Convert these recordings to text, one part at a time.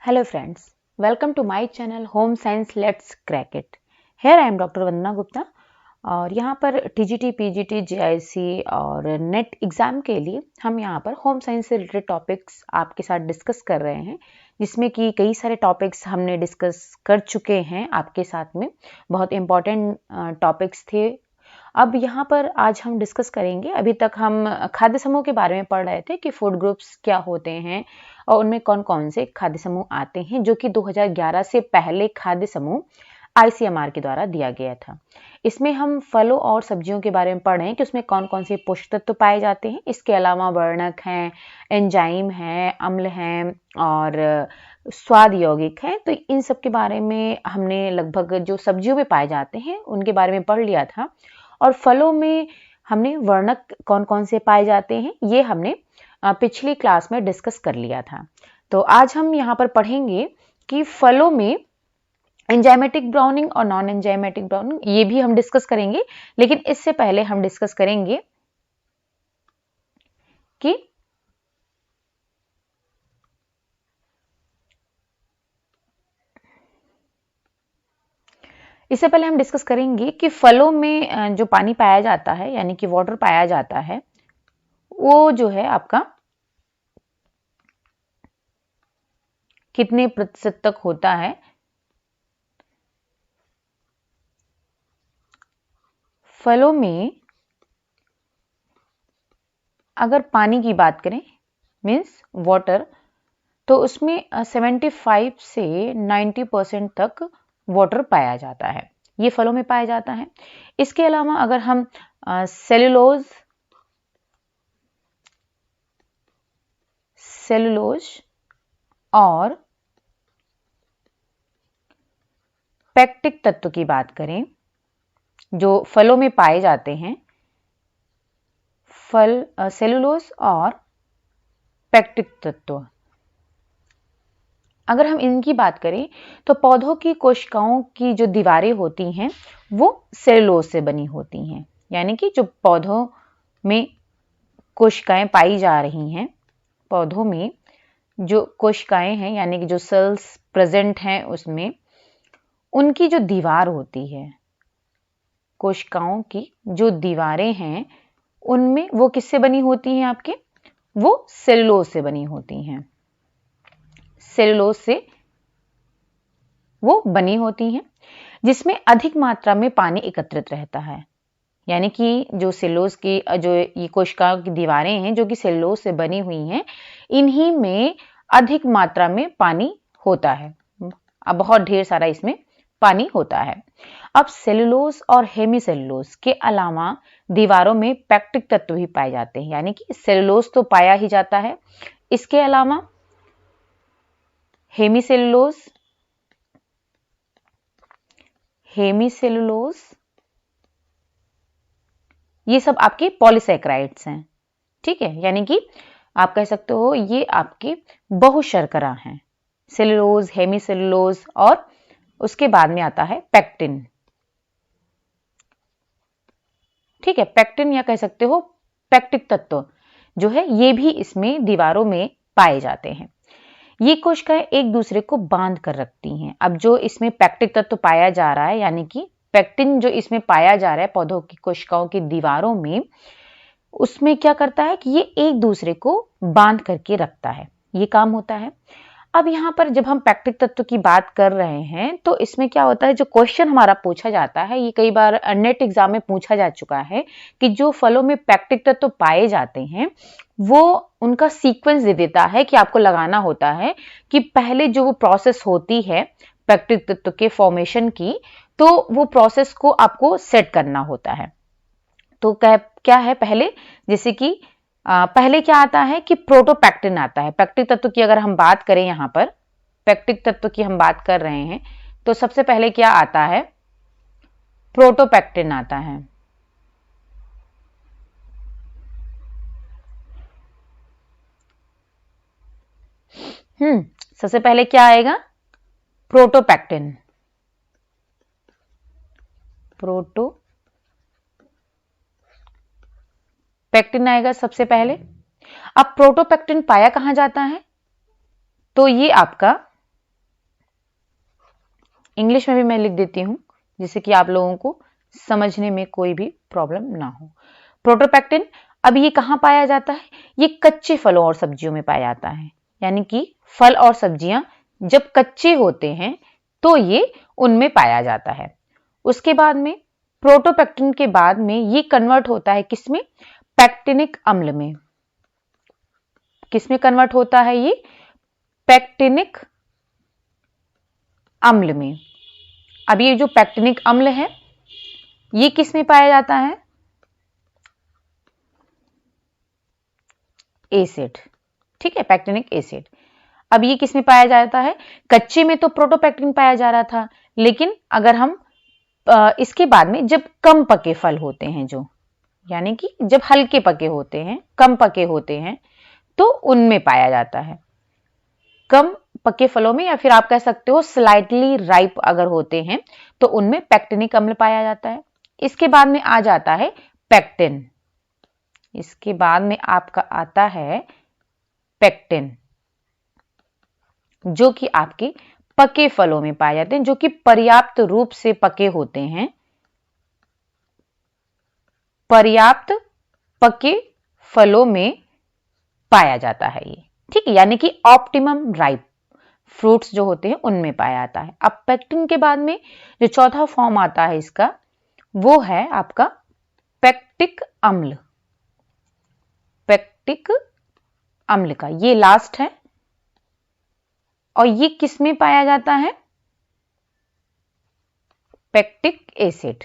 Hello friends, welcome to my channel Home Science Let's Crack It. Here I am Dr. वंदना गुप्ता और यहाँ पर TGT, PGT, JIC और net exam के लिए हम यहाँ पर होम साइंस से रिलेटेड टॉपिक्स आपके साथ डिस्कस कर रहे हैं, जिसमें कि कई सारे टॉपिक्स हमने डिस्कस कर चुके हैं आपके साथ में। बहुत इम्पॉर्टेंट टॉपिक्स थे। अब यहाँ पर आज हम डिस्कस करेंगे। अभी तक हम खाद्य समूह के बारे में पढ़ रहे थे कि फूड ग्रुप्स क्या होते हैं और उनमें कौन कौन से खाद्य समूह आते हैं, जो कि 2011 से पहले खाद्य समूह आईसीएमआर के द्वारा दिया गया था। इसमें हम फलों और सब्जियों के बारे में पढ़ रहे हैं कि उसमें कौन कौन से पोषक तत्व पाए जाते हैं। इसके अलावा वर्णक हैं, एंजाइम हैं, अम्ल हैं और स्वाद यौगिक हैं। तो इन सब के बारे में हमने लगभग जो सब्जियों में पाए जाते हैं उनके बारे में पढ़ लिया था। और फलों में हमने वर्णक कौन कौन से पाए जाते हैं ये हमने पिछली क्लास में डिस्कस कर लिया था। तो आज हम यहाँ पर पढ़ेंगे कि फलों में एंजाइमेटिक ब्राउनिंग और नॉन एंजाइमेटिक ब्राउनिंग, ये भी हम डिस्कस करेंगे। लेकिन इससे पहले हम डिस्कस करेंगे कि फलों में जो पानी पाया जाता है यानी कि वाटर पाया जाता है वो जो है आपका कितने प्रतिशत तक होता है। फलों में अगर पानी की बात करें मीन्स वाटर, तो उसमें 75 से 90% तक वाटर पाया जाता है। ये फलों में पाया जाता है। इसके अलावा अगर हम सेलुलोज और पेक्टिक तत्व की बात करें जो फलों में पाए जाते हैं, सेलुलोज और पेक्टिक तत्व, अगर हम इनकी बात करें तो पौधों की कोशिकाओं की जो दीवारें होती हैं वो सेलुलोज से बनी होती हैं। यानी कि जो पौधों में कोशिकाएं पाई जा रही हैं, पौधों में जो कोशिकाएं हैं यानी कि जो सेल्स प्रेजेंट हैं उसमें उनकी जो दीवार होती है, कोशिकाओं की जो दीवारें हैं उनमें वो किससे बनी होती हैं आपके, वो सेलुलोज से बनी होती हैं। सेलुलोज से वो बनी होती हैं जिसमें अधिक मात्रा में पानी एकत्रित रहता है। यानी कि जो सेलुलोज की जो ये कोशिकाओं की दीवारें हैं जो कि सेलुलोज से बनी हुई हैं, इन्हीं में अधिक मात्रा में पानी होता है। अब बहुत ढेर सारा इसमें पानी होता है। अब सेलुलोज और हेमीसेलुलोज के अलावा दीवारों में पेक्टिक तत्व भी पाए जाते हैं। यानी कि सेलुलोज तो पाया ही जाता है, इसके अलावा हेमीसेलुलोज ये सब आपके पॉलीसैकेराइड्स हैं। ठीक है, यानी कि आप कह सकते हो ये आपके बहुशर्करा हैं, सेलुलोज, हेमीसेलुलोज और उसके बाद में आता है पेक्टिन। ठीक है, पेक्टिन या कह सकते हो पेक्टिक तत्व जो है ये भी इसमें दीवारों में पाए जाते हैं। ये कोशिकाएं एक दूसरे को बांध कर रखती हैं। अब जो इसमें पेक्टिक तत्व पाया जा रहा है यानी कि पेक्टिन जो इसमें पाया जा रहा है पौधों की कोशिकाओं की दीवारों में, उसमें क्या करता है कि ये एक दूसरे को बांध करके रखता है, ये काम होता है। अब यहाँ पर जब हम पेक्टिक तत्व की बात कर रहे हैं तो इसमें क्या होता है, जो क्वेश्चन हमारा पूछा जाता है, ये कई बार नेट एग्जाम में पूछा जा चुका है कि जो फलों में पेक्टिक तत्व पाए जाते हैं वो उनका सीक्वेंस दे देता है कि आपको लगाना होता है कि पहले जो वो प्रोसेस होती है पेक्टिक तत्व के फॉर्मेशन की, तो वो प्रोसेस को आपको सेट करना होता है। तो क्या है पहले, जैसे कि पहले क्या आता है कि प्रोटोपेक्टिन आता है। पेक्टिक तत्व की अगर हम बात करें, यहाँ पर पेक्टिक तत्व की हम बात कर रहे हैं तो सबसे पहले क्या आता है, प्रोटोपेक्टिन आता है। सबसे पहले क्या आएगा, प्रोटोपेक्टिन, पेक्टिन आएगा सबसे पहले। अब प्रोटोपेक्टिन पाया कहां जाता है, तो ये आपका इंग्लिश में भी मैं लिख देती हूँ जिससे कि आप लोगों को समझने में कोई भी प्रॉब्लम ना हो। प्रोटोपेक्टिन, अब ये कहाँ पाया जाता है? ये कच्चे फलों और सब्जियों में पाया जाता है, यानी कि फल और सब्जियां जब कच्चे होते हैं तो ये उनमें पाया जाता है। उसके बाद में प्रोटोपेक्टिन के बाद में ये कन्वर्ट होता है किसमें? पेक्टिनिक अम्ल में। किसमें कन्वर्ट होता है ये? पेक्टिनिक अम्ल में। अब ये जो पेक्टिनिक अम्ल है ये किस में पाया जाता है? एसिड। ठीक है, पेक्टिनिक एसिड। अब ये किस में पाया जाता है? कच्चे में तो प्रोटोपेक्टिन पाया जा रहा था, लेकिन अगर हम इसके बाद में जब कम पके फल होते हैं, जो यानी कि जब हल्के पके होते हैं, कम पके होते हैं, तो उनमें पाया जाता है। कम पके फलों में, या फिर आप कह सकते हो स्लाइटली राइप अगर होते हैं, तो उनमें पेक्टिनिक अम्ल पाया जाता है। इसके बाद में आ जाता है पेक्टिन। इसके बाद में आपका आता है पेक्टिन, जो कि आपके पके फलों में पाए जाते हैं, जो कि पर्याप्त रूप से पके होते हैं। पर्याप्त पके फलों में पाया जाता है ये, ठीक है, यानी कि ऑप्टिमम राइप फ्रूट्स जो होते हैं उनमें पाया जाता है। अब पेक्टिन के बाद में जो चौथा फॉर्म आता है इसका, वो है आपका पेक्टिक अम्ल। पेक्टिक अम्ल का ये लास्ट है, और ये किस में पाया जाता है? Pectic acid.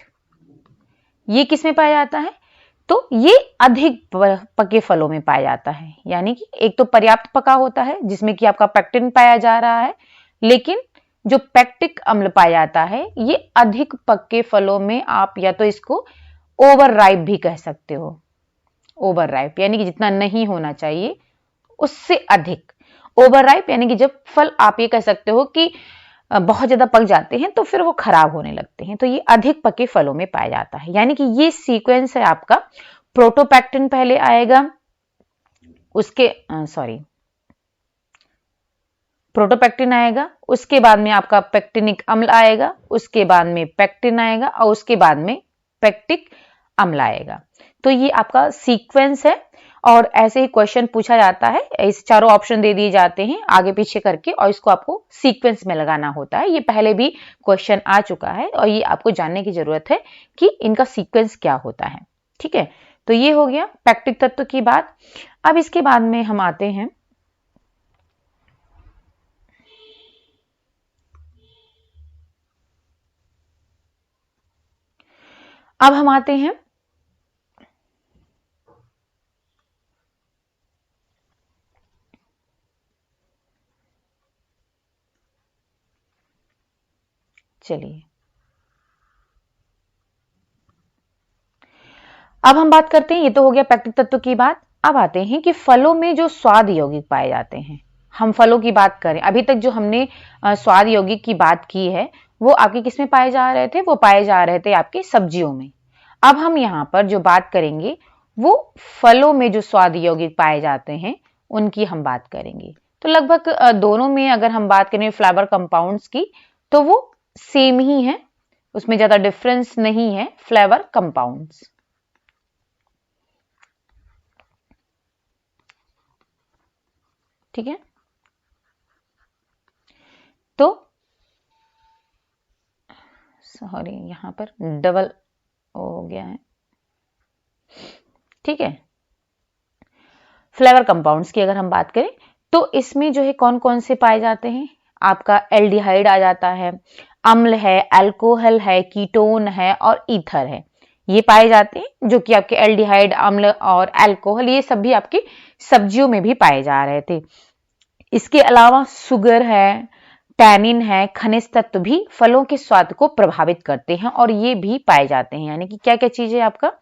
ये किस में पाया जाता है? तो ये अधिक पके फलों में पाया जाता है, यानी कि एक तो पर्याप्त पका होता है जिसमें कि आपका पेक्टिन पाया जा रहा है, लेकिन जो पेक्टिक अम्ल पाया जाता है ये अधिक पके फलों में, आप या तो इसको ओवर राइप भी कह सकते हो। ओवर राइप यानी कि जितना नहीं होना चाहिए उससे अधिक। ओवर राइप यानी कि जब फल आप ये कह सकते हो कि बहुत ज्यादा पक जाते हैं तो फिर वो खराब होने लगते हैं, तो ये अधिक पके फलों में पाया जाता है। यानी कि ये सीक्वेंस है आपका। प्रोटोपेक्टिन पहले आएगा, उसके प्रोटोपेक्टिन आएगा, उसके बाद में आपका पेक्टिनिक अम्ल आएगा, उसके बाद में पेक्टिन आएगा, और उसके बाद में पेक्टिक अम्ल आएगा। तो ये आपका सीक्वेंस है, और ऐसे ही क्वेश्चन पूछा जाता है। इस चारों ऑप्शन दे दिए जाते हैं आगे पीछे करके, और इसको आपको सीक्वेंस में लगाना होता है। ये पहले भी क्वेश्चन आ चुका है, और ये आपको जानने की जरूरत है कि इनका सीक्वेंस क्या होता है। ठीक है, तो ये हो गया पेक्टिक तत्व की बात। अब इसके बाद में हम आते हैं चलिए अब हम बात करते हैं, ये तो हो गया पेक्टिक तत्व की बात। अब आते हैं कि फलों में जो स्वाद यौगिक पाए जाते हैं। हम फलों की बात करें, अभी तक जो हमने स्वाद यौगिक की बात की है वो आपके किस में पाए जा रहे थे? वो पाए जा रहे थे आपके सब्जियों में। अब हम यहाँ पर जो बात करेंगे वो फलों में जो स्वाद यौगिक पाए जाते हैं उनकी हम बात करेंगे। तो लगभग दोनों में अगर हम बात करें फ्लेवर कंपाउंड्स की, तो वो सेम ही है, उसमें ज्यादा डिफरेंस नहीं है। फ्लेवर कंपाउंड्स, ठीक है। तो सॉरी, यहां पर डबल हो गया है, ठीक है। फ्लेवर कंपाउंड्स की अगर हम बात करें तो इसमें जो है कौन कौन से पाए जाते हैं? आपका एल्डिहाइड आ जाता है, अम्ल है, अल्कोहल है, कीटोन है और ईथर है। ये पाए जाते हैं, जो कि आपके एल्डिहाइड, अम्ल और अल्कोहल, ये सब भी आपकी सब्जियों में भी पाए जा रहे थे। इसके अलावा शुगर है, टैनिन है, खनिज तत्व भी फलों के स्वाद को प्रभावित करते हैं और ये भी पाए जाते हैं। यानी कि क्या क्या चीज है आपका?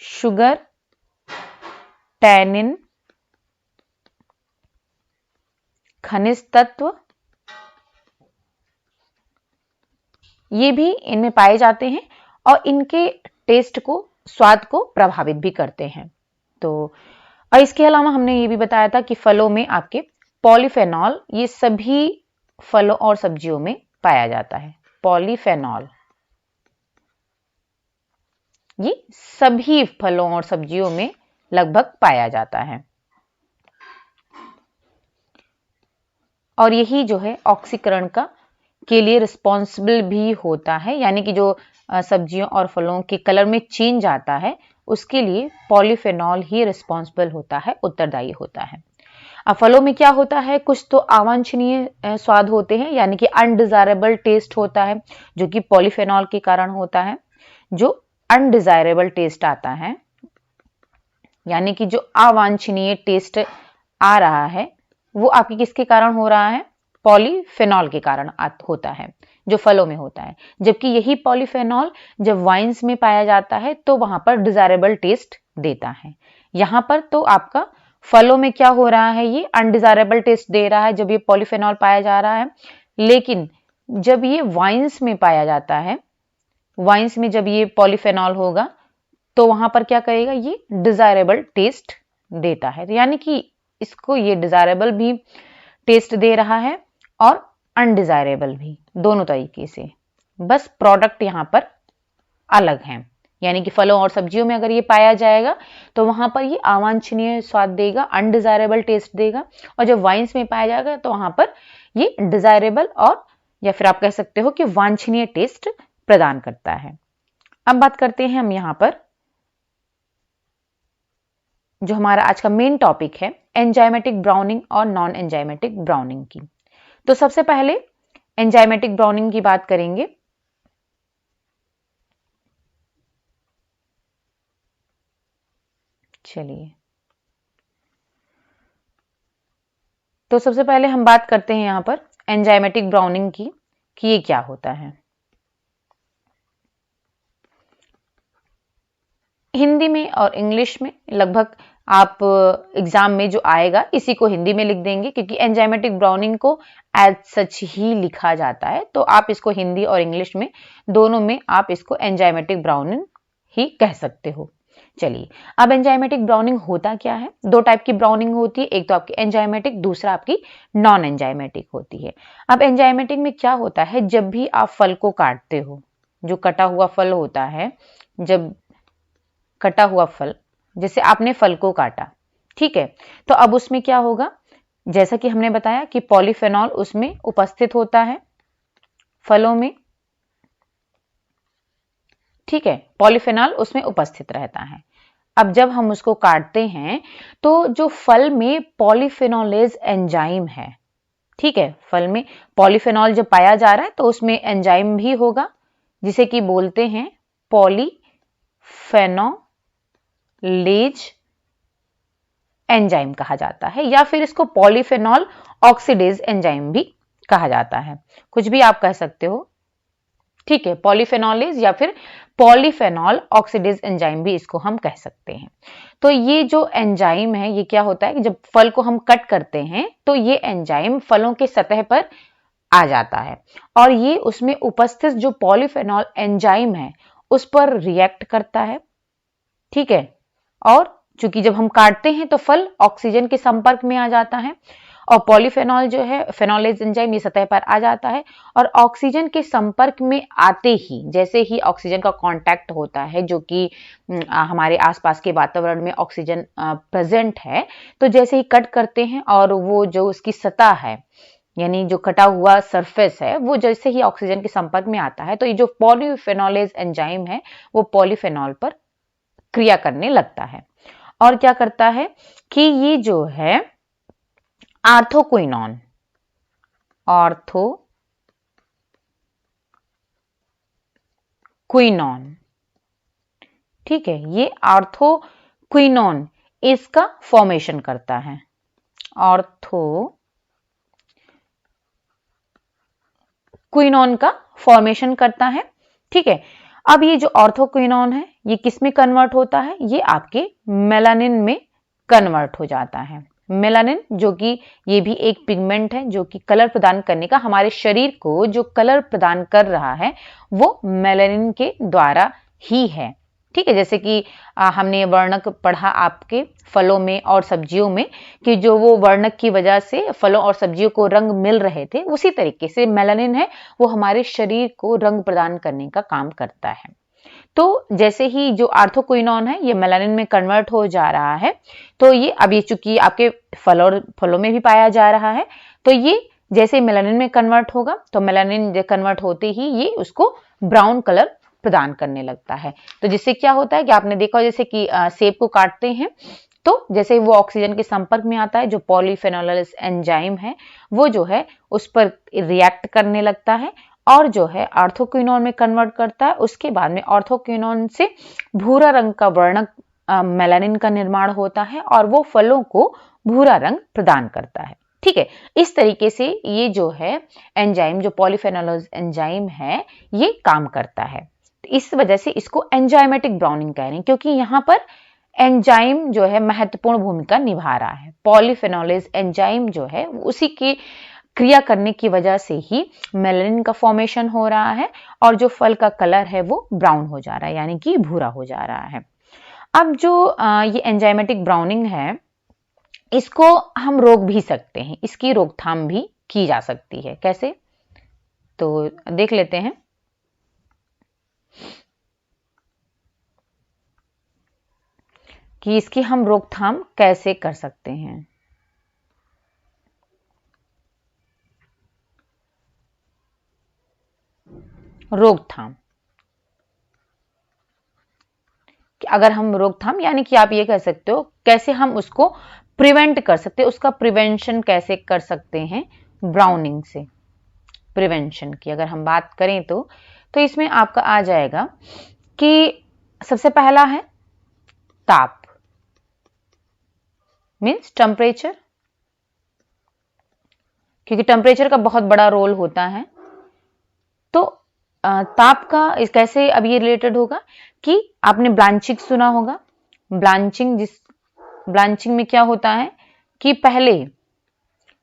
शुगर, टैनिन, खनिज तत्व, ये भी इनमें पाए जाते हैं और इनके टेस्ट को, स्वाद को प्रभावित भी करते हैं। तो और इसके अलावा हमने ये भी बताया था कि फलों में आपके पॉलीफेनॉल, ये सभी फलों और सब्जियों में पाया जाता है। पॉलीफेनॉल ये सभी फलों और सब्जियों में लगभग पाया जाता है और यही जो है ऑक्सीकरण के लिए रिस्पॉन्सिबल भी होता है, यानी कि जो सब्जियों और फलों के कलर में चेंज आता है उसके लिए पॉलीफेनॉल ही रिस्पॉन्सिबल होता है, उत्तरदायी होता है। अब फलों में क्या होता है, कुछ तो अवांछनीय स्वाद होते हैं, यानी कि अनडिजायरेबल टेस्ट होता है जो कि पॉलीफेनॉल के कारण होता है। जो अनडिजायरेबल टेस्ट आता है यानी कि जो अवांछनीय टेस्ट आ रहा है वो आपके किसके कारण हो रहा है, पॉलीफेनॉल के कारण होता है जो फलों में होता है। जबकि यही पॉलीफेनॉल जब वाइन्स में पाया जाता है तो वहां पर डिजायरेबल टेस्ट देता है। यहां पर तो आपका फलों में क्या हो रहा है, ये अनडिजायरेबल टेस्ट दे रहा है जब ये पॉलीफेनॉल पाया जा रहा है, लेकिन जब ये वाइन्स में पाया जाता है, वाइन्स में जब ये पॉलीफेनॉल होगा तो वहां पर क्या करेगा, ये डिजायरेबल टेस्ट देता है। यानी कि इसको ये डिजायरेबल भी टेस्ट दे रहा है और अनडिजायरेबल भी, दोनों तरीके से, बस प्रोडक्ट यहां पर अलग है। यानी कि फलों और सब्जियों में अगर ये पाया जाएगा तो वहां पर ये अवांछनीय स्वाद देगा, अनडिजायरेबल टेस्ट देगा, और जब वाइन्स में पाया जाएगा तो वहां पर ये डिजायरेबल और या फिर आप कह सकते हो कि वांछनीय टेस्ट प्रदान करता है। अब बात करते हैं हम यहां पर जो हमारा आज का मेन टॉपिक है, एंजाइमेटिक ब्राउनिंग और नॉन एंजाइमेटिक ब्राउनिंग की। तो सबसे पहले एंजाइमेटिक ब्राउनिंग की बात करेंगे। चलिए, तो सबसे पहले हम बात करते हैं यहां पर एंजाइमेटिक ब्राउनिंग की कि ये क्या होता है। हिंदी में और इंग्लिश में लगभग आप एग्जाम में जो आएगा इसी को हिंदी में लिख देंगे, क्योंकि एंजाइमेटिक ब्राउनिंग को एज सच ही लिखा जाता है, तो आप इसको हिंदी और इंग्लिश में दोनों में आप इसको एंजाइमेटिक ब्राउनिंग ही कह सकते हो। चलिए, अब एंजाइमेटिक ब्राउनिंग होता क्या है, दो टाइप की ब्राउनिंग होती है, एक तो आपकी एंजाइमेटिक, दूसरा आपकी नॉन एंजाइमेटिक होती है। अब एंजाइमेटिक में क्या होता है, जब भी आप फल को काटते हो, जो कटा हुआ फल होता है, जब कटा हुआ फल, जैसे आपने फल को काटा, ठीक है, तो अब उसमें क्या होगा, जैसा कि हमने बताया कि पॉलीफेनॉल उसमें उपस्थित होता है फलों में, ठीक है, पॉलीफेनॉल उसमें उपस्थित रहता है। अब जब हम उसको काटते हैं तो जो फल में पॉलीफेनोलेज एंजाइम है, ठीक है, फल में पॉलीफेनॉल जब पाया जा रहा है तो उसमें एंजाइम भी होगा जिसे कि बोलते हैं पॉलीफेनोलेज एंजाइम कहा जाता है, या फिर इसको पॉलीफेनॉल ऑक्सीडेज एंजाइम भी कहा जाता है, कुछ भी आप कह सकते हो, ठीक है, पॉलीफेनोलेज या फिर पॉलीफेनॉल ऑक्सीडेज एंजाइम भी इसको हम कह सकते हैं। तो ये जो एंजाइम है, ये क्या होता है कि जब फल को हम कट करते हैं तो ये एंजाइम फलों के सतह पर आ जाता है और ये उसमें उपस्थित जो पॉलीफेनॉल एंजाइम है उस पर रिएक्ट करता है, ठीक है, और चूंकि जब हम काटते हैं तो फल ऑक्सीजन के संपर्क में आ जाता है और पॉलीफेनॉल जो है, फेनोलेज एंजाइम, ये सतह पर आ जाता है और ऑक्सीजन के संपर्क में आते ही, जैसे ही ऑक्सीजन का कांटेक्ट होता है, जो कि हमारे आसपास के वातावरण में ऑक्सीजन प्रेजेंट है, तो जैसे ही कट करते हैं और वो जो उसकी सतह है, यानी जो कटा हुआ सरफेस है, वो जैसे ही ऑक्सीजन के संपर्क में आता है तो ये जो पॉलीफेनोलेज एंजाइम है वो पॉलीफेनॉल पर क्रिया करने लगता है और क्या करता है कि ये जो है आर्थोक्विनोन, ठीक है, ये आर्थोक्विनोन इसका फॉर्मेशन करता है, आर्थोक्विनोन का फॉर्मेशन करता है, ठीक है। अब ये जो ऑर्थोक्विनोन है ये किस में कन्वर्ट होता है, ये आपके मेलानिन में कन्वर्ट हो जाता है। मेलानिन जो कि ये भी एक पिगमेंट है जो कि कलर प्रदान करने का, हमारे शरीर को जो कलर प्रदान कर रहा है वो मेलानिन के द्वारा ही है, ठीक है, जैसे कि हमने वर्णक पढ़ा आपके फलों में और सब्जियों में कि जो वो वर्णक की वजह से फलों और सब्जियों को रंग मिल रहे थे, उसी तरीके से मेलानिन है वो हमारे शरीर को रंग प्रदान करने का काम करता है। तो जैसे ही जो आर्थोक्विनोन है ये मेलानिन में कन्वर्ट हो जा रहा है, तो ये अब ये चूंकि आपके फलों में भी पाया जा रहा है, तो ये जैसे मेलानिन में कन्वर्ट होगा तो मेलानिन कन्वर्ट होते ही ये उसको ब्राउन कलर प्रदान करने लगता है। तो जिससे क्या होता है कि आपने देखा जैसे कि सेब को काटते हैं तो जैसे वो ऑक्सीजन के संपर्क में आता है, जो पॉलीफेनोलिस एंजाइम है वो जो है उस पर रिएक्ट करने लगता है और जो है आर्थोक्विनोन में कन्वर्ट करता है। उसके बाद में आर्थोक्विनोन से भूरा रंग का वर्णक मेलानिन का निर्माण होता है और वो फलों को भूरा रंग प्रदान करता है। ठीक है, इस तरीके से ये जो है एंजाइम, जो पॉलीफेनोलिस एंजाइम है, ये काम करता है। इस वजह से इसको एंजाइमेटिक ब्राउनिंग कह रहे हैं, क्योंकि यहाँ पर एंजाइम जो है महत्वपूर्ण भूमिका निभा रहा है। पॉलीफेनोलिस एंजाइम जो है उसी की क्रिया करने की वजह से ही मेलानिन का फॉर्मेशन हो रहा है और जो फल का कलर है वो ब्राउन हो जा रहा है, यानी कि भूरा हो जा रहा है। अब जो ये एंजाइमेटिक ब्राउनिंग है, इसको हम रोक भी सकते हैं, इसकी रोकथाम भी की जा सकती है। कैसे? तो देख लेते हैं। कि इसकी हम रोकथाम कैसे कर सकते हैं। रोकथाम, कि अगर हम रोकथाम यानी कि आप ये कह सकते हो कैसे हम उसको प्रिवेंट कर सकते हैं, उसका प्रिवेंशन कैसे कर सकते हैं ब्राउनिंग से। प्रिवेंशन की अगर हम बात करें तो इसमें आपका आ जाएगा कि सबसे पहला है ताप, मीन्स टेम्परेचर, क्योंकि टेम्परेचर का बहुत बड़ा रोल होता है। तो ताप का कैसे अब ये रिलेटेड होगा कि आपने ब्लांचिंग सुना होगा। ब्लांचिंग में क्या होता है कि पहले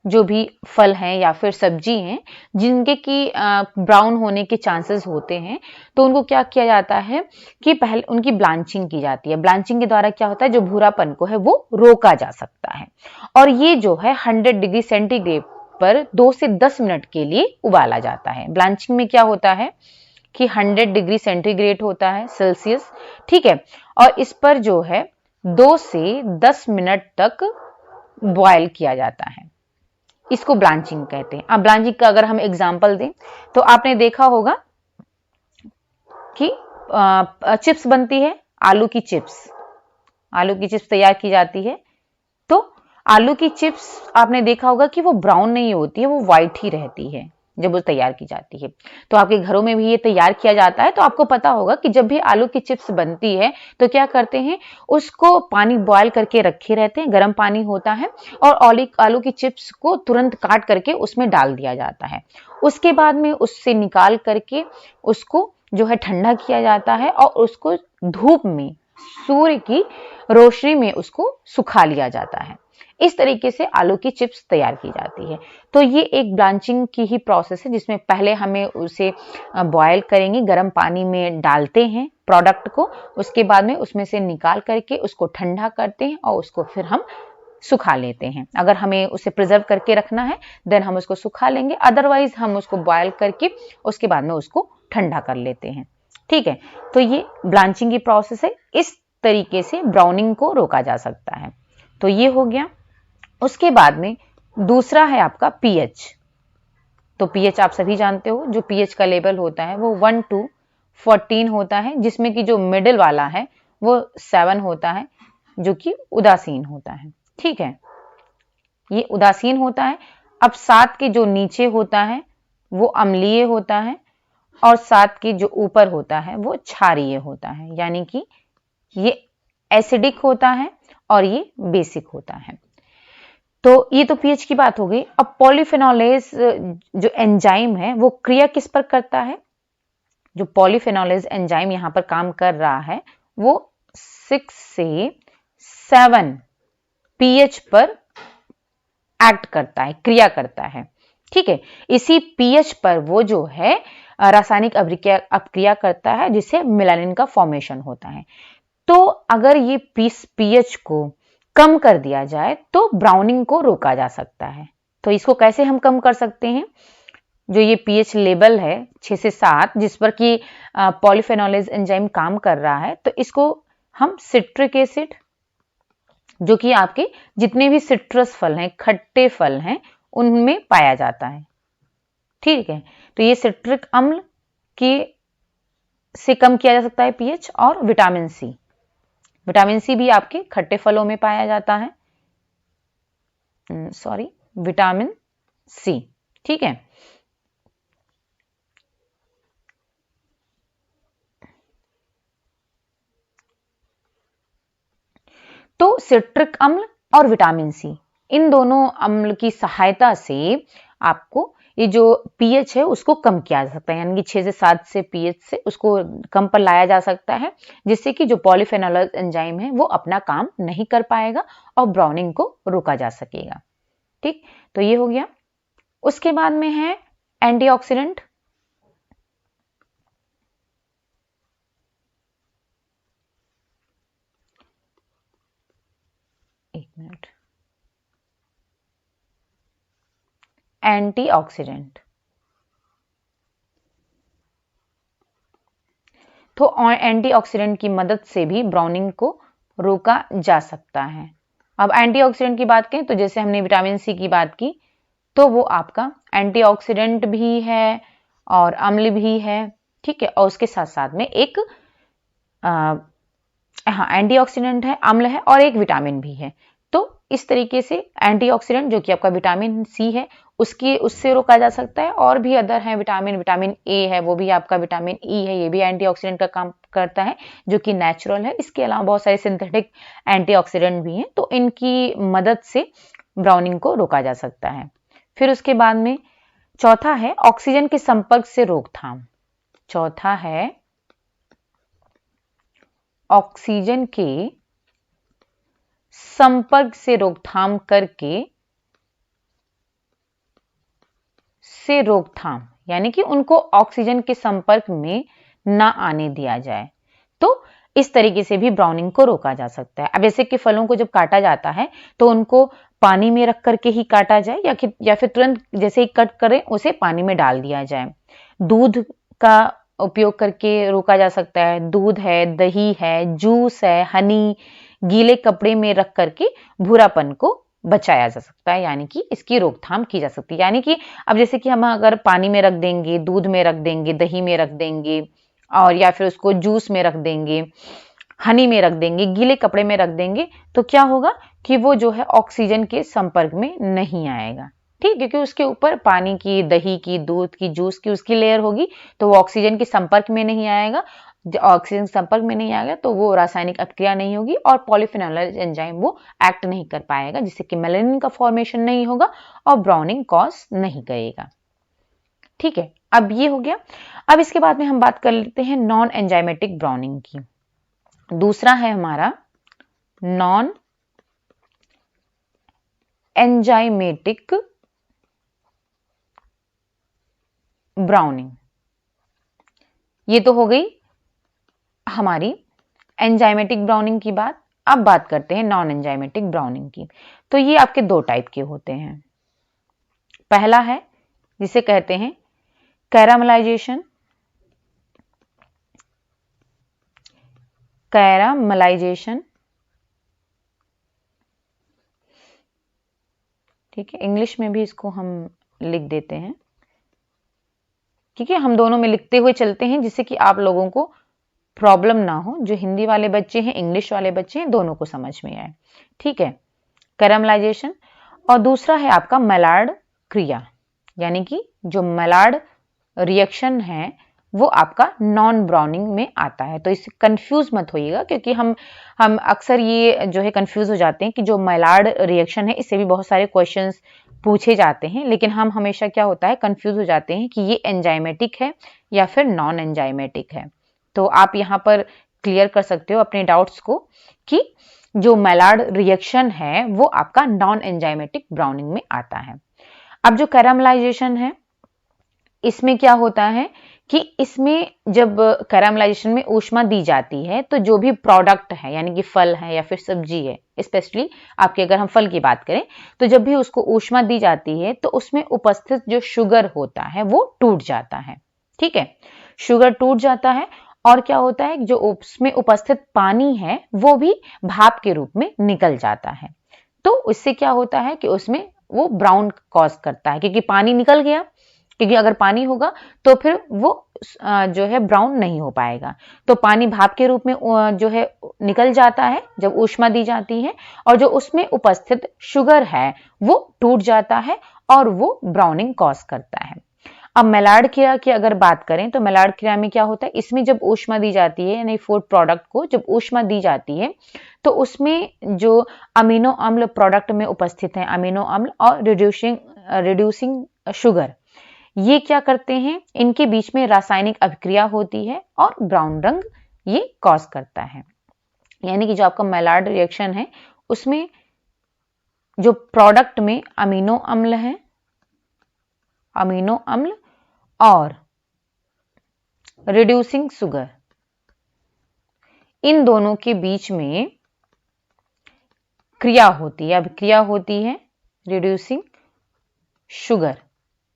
जो भी फल हैं या फिर सब्जी हैं जिनके कि ब्राउन होने के चांसेस होते हैं, तो उनको क्या किया जाता है कि पहले उनकी ब्लांचिंग की जाती है। ब्लांचिंग के द्वारा क्या होता है, जो भूरापन को है वो रोका जा सकता है और ये जो है 100 डिग्री सेंटीग्रेड पर 2 से 10 मिनट के लिए उबाला जाता है। ब्लांचिंग में क्या होता है कि 100 डिग्री सेंटीग्रेड होता है सेल्सियस, ठीक है, और इस पर जो है 2 से 10 मिनट तक बॉयल किया जाता है। इसको ब्लांचिंग कहते हैं। अब ब्लांचिंग का अगर हम एग्जांपल दें तो आपने देखा होगा कि चिप्स बनती है, आलू की चिप्स तैयार की जाती है। तो आलू की चिप्स आपने देखा होगा कि वो ब्राउन नहीं होती है, वो व्हाइट ही रहती है जब वो तैयार की जाती है। तो आपके घरों में भी ये तैयार किया जाता है, तो आपको पता होगा कि जब भी आलू की चिप्स बनती है तो क्या करते हैं, उसको पानी बॉयल करके रखे रहते हैं, गर्म पानी होता है और आलू की चिप्स को तुरंत काट करके उसमें डाल दिया जाता है। उसके बाद में उससे निकाल करके उसको जो है ठंडा किया जाता है और उसको धूप में, सूर्य की रोशनी में उसको सुखा लिया जाता है। इस तरीके से आलू की चिप्स तैयार की जाती है। तो ये एक ब्लांचिंग की ही प्रोसेस है, जिसमें पहले हमें उसे बॉयल करेंगे, गर्म पानी में डालते हैं प्रोडक्ट को, उसके बाद में उसमें से निकाल करके उसको ठंडा करते हैं और उसको फिर हम सुखा लेते हैं। अगर हमें उसे प्रिजर्व करके रखना है देन हम उसको सुखा लेंगे, अदरवाइज हम उसको बॉयल करके उसके बाद में उसको ठंडा कर लेते हैं। ठीक है, तो ये ब्लांचिंग की प्रोसेस है। इस तरीके से ब्राउनिंग को रोका जा सकता है। तो ये हो गया। उसके बाद में दूसरा है आपका पीएच। तो पीएच आप सभी जानते हो, जो पीएच का लेवल होता है वो 1 to 14 होता है, जिसमें कि जो मिडिल वाला है वो 7 होता है, जो कि उदासीन होता है। ठीक है, ये उदासीन होता है। अब 7 के जो नीचे होता है वो अम्लीय होता है और 7 के जो ऊपर होता है वो क्षारीय होता है, यानी कि ये एसिडिक होता है और ये बेसिक होता है। तो ये तो पीएच की बात हो गई। अब पॉलीफेनोलेज जो एंजाइम है वो क्रिया किस पर करता है? जो पॉलीफेनोलेज एंजाइम यहां पर काम कर रहा है वो 6 से 7 पीएच पर एक्ट करता है, क्रिया करता है। ठीक है, इसी पीएच पर वो जो है रासायनिक अपक्रिया करता है जिससे मेलानिन का फॉर्मेशन होता है। तो अगर ये पीएच को कम कर दिया जाए तो ब्राउनिंग को रोका जा सकता है। तो इसको कैसे हम कम कर सकते हैं? जो ये पीएच लेवल है 6 से 7 जिस पर कि पॉलीफेनोलेज एंजाइम काम कर रहा है, तो इसको हम सिट्रिक एसिड, जो कि आपके जितने भी सिट्रस फल हैं, खट्टे फल हैं, उनमें पाया जाता है। ठीक है, तो ये सिट्रिक अम्ल के से कम किया जा सकता है पीएच। और विटामिन सी भी आपके खट्टे फलों में पाया जाता है, विटामिन सी। ठीक है, तो सिट्रिक अम्ल और विटामिन सी, इन दोनों अम्ल की सहायता से आपको ये जो पीएच है उसको कम किया जा सकता है, यानी कि 6 से 7 से पीएच से उसको कम पर लाया जा सकता है, जिससे कि जो पॉलीफेनोलेज एंजाइम है वो अपना काम नहीं कर पाएगा और ब्राउनिंग को रोका जा सकेगा। ठीक, तो ये हो गया। उसके बाद में है एंटीऑक्सीडेंट। एक मिनट, एंटीऑक्सीडेंट। तो एंटीऑक्सीडेंट की मदद से भी ब्राउनिंग को रोका जा सकता है। अब एंटीऑक्सीडेंट की बात करें तो जैसे हमने विटामिन सी की बात की, तो वो आपका एंटीऑक्सीडेंट भी है और अम्ल भी है। ठीक है, और उसके साथ साथ में एक हाँ, एंटीऑक्सीडेंट है, अम्ल है और एक विटामिन भी है। तो इस तरीके से एंटीऑक्सीडेंट जो कि आपका विटामिन सी है उससे रोका जा सकता है। और भी अदर है विटामिन ए है, वो भी आपका विटामिन ई है, ये भी एंटीऑक्सीडेंट का काम करता है जो कि नेचुरल है। इसके अलावा बहुत सारे सिंथेटिक एंटीऑक्सीडेंट भी हैं, तो इनकी मदद से ब्राउनिंग को रोका जा सकता है। फिर उसके बाद में चौथा है ऑक्सीजन के संपर्क से रोकथाम। चौथा है ऑक्सीजन के संपर्क से रोकथाम करके यानी कि उनको ऑक्सीजन के संपर्क में ना आने दिया जाए। तो इस तरीके से भी ब्राउनिंग को रोका जा सकता है। अब जैसे कि फलों को जब काटा जाता है तो उनको पानी में रख करके ही काटा जाए या फिर तुरंत जैसे ही कट करें उसे पानी में डाल दिया जाए। दूध का उपयोग करके रोका जा सकता है। दूध है, दही है, जूस है, हनी गीले कपड़े में रख करके भूरापन को बचाया जा सकता है, यानी कि इसकी रोकथाम की जा सकती है। यानी कि अब जैसे कि हम अगर पानी में रख देंगे, दूध में रख देंगे, दही में रख देंगे और या फिर उसको जूस में रख देंगे, हनी में रख देंगे, गीले कपड़े में रख देंगे, तो क्या होगा कि वो जो है ऑक्सीजन के संपर्क में नहीं आएगा। ठीक, क्योंकि उसके ऊपर पानी की, दही की, दूध की, जूस की उसकी लेयर होगी, तो वो ऑक्सीजन के संपर्क में नहीं आएगा। ऑक्सीजन संपर्क में नहीं आएगा तो वो रासायनिक अपक्रिया नहीं होगी और पॉलीफेनोलेज एंजाइम वो एक्ट नहीं कर पाएगा, जिससे कि मेलानिन का फॉर्मेशन नहीं होगा और ब्राउनिंग कॉज नहीं करेगा। ठीक है, अब ये हो गया। अब इसके बाद में हम बात कर लेते हैं नॉन एंजाइमेटिक ब्राउनिंग की। दूसरा है हमारा नॉन एंजाइमेटिक ब्राउनिंग। ये तो हो गई हमारी एंजाइमेटिक ब्राउनिंग की बात। अब बात करते हैं नॉन एंजाइमेटिक ब्राउनिंग की। तो ये आपके दो टाइप के होते हैं। पहला है जिसे कहते हैं कैरामलाइजेशन। ठीक है, इंग्लिश में भी इसको हम लिख देते हैं, ठीक है, हम दोनों में लिखते हुए चलते हैं जिससे कि आप लोगों को प्रॉब्लम ना हो। जो हिंदी वाले बच्चे हैं, इंग्लिश वाले बच्चे हैं, दोनों को समझ में आए। ठीक है, कैरामलाइजेशन। और दूसरा है आपका मेलार्ड क्रिया, यानी कि जो मेलार्ड रिएक्शन है वो आपका नॉन ब्राउनिंग में आता है। तो इससे कंफ्यूज मत होइएगा, क्योंकि हम अक्सर ये जो है कंफ्यूज हो जाते हैं कि जो मेलार्ड रिएक्शन है इससे भी बहुत सारे क्वेश्चंस पूछे जाते हैं, लेकिन हम हमेशा क्या होता है कंफ्यूज हो जाते हैं कि ये एंजाइमेटिक है या फिर नॉन एंजाइमेटिक है। तो आप यहाँ पर क्लियर कर सकते हो अपने डाउट्स को कि जो मेलार्ड रिएक्शन है वो आपका नॉन एंजाइमेटिक ब्राउनिंग में आता है। अब जो कैरामलाइजेशन है इसमें क्या होता है कि इसमें जब कैरामलाइजेशन में ऊष्मा दी जाती है तो जो भी प्रोडक्ट है यानी कि फल है या फिर सब्जी है, स्पेशली आपके अगर हम फल की बात करें, तो जब भी उसको ऊष्मा दी जाती है तो उसमें उपस्थित जो शुगर होता है वो टूट जाता है। ठीक है, शुगर टूट जाता है और क्या होता है, जो उसमें उपस्थित पानी है वो भी भाप के रूप में निकल जाता है। तो इससे क्या होता है कि उसमें वो ब्राउन कॉज करता है, क्योंकि पानी निकल गया, क्योंकि अगर पानी होगा तो फिर वो जो है ब्राउन नहीं हो पाएगा। तो पानी भाप के रूप में जो है निकल जाता है जब ऊष्मा दी जाती है, और जो उसमें उपस्थित शुगर है वो टूट जाता है और वो ब्राउनिंग कॉज करता है। अब मेलार्ड क्रिया की अगर बात करें तो मेलार्ड क्रिया में क्या होता है, इसमें जब ऊष्मा दी जाती है यानी फूड प्रोडक्ट को जब ऊष्मा दी जाती है तो उसमें जो अमीनो अम्ल प्रोडक्ट में उपस्थित है, अमीनो अम्ल और रिड्यूसिंग शुगर, ये क्या करते हैं, इनके बीच में रासायनिक अभिक्रिया होती है और ब्राउन रंग ये कॉज करता है। यानी कि जो आपका मेलार्ड रिएक्शन है उसमें जो प्रोडक्ट में अमीनो अम्ल है, अमीनो अम्ल और रिड्यूसिंग शुगर, इन दोनों के बीच में क्रिया होती है, अभिक्रिया होती है रिड्यूसिंग शुगर।